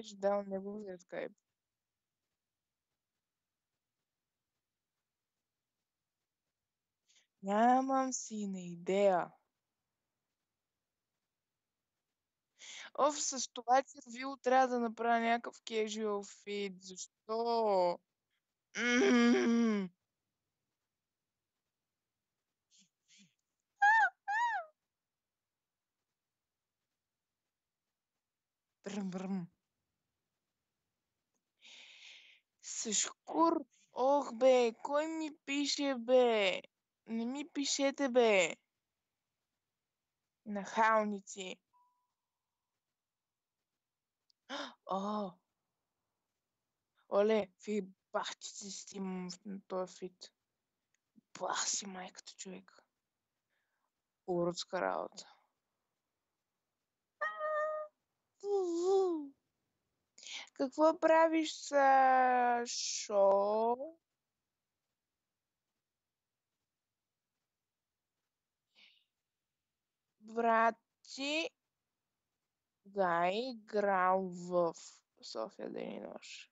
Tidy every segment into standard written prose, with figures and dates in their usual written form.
беше дал неговия скайп. Нямам си на идея. С това червило трябва да направя някакъв casual fit. Защо? М. Бръм, бръм. С шкур. Ох, бе, кой ми пише, бе? Не ми пишете, бе. Нахалници. О, оле, ви бахчите си имам на този фит. Бах си майката, човек. Уродска работа. Какво правиш, Сашо? Брат ти Гай играл в София ден и нощ.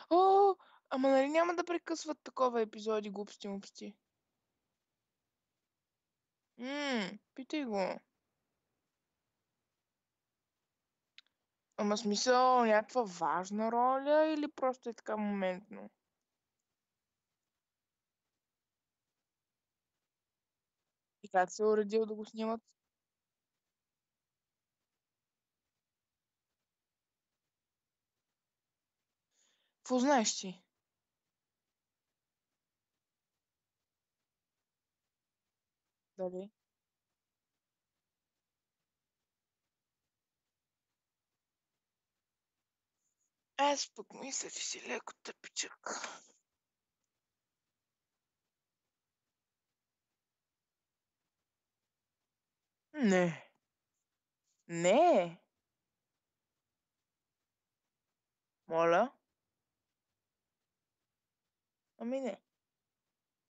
О, ама нали няма да прекъсват такова епизоди, глупости мупсти? Питай го. Ама смисъл някаква важна роля или просто е така моментно? И как се е уредил да го снимат? Какво знаеш ти? Дали? Аз пък мисля, че си леко тъпичък. Не. Не. Моля? Ами не.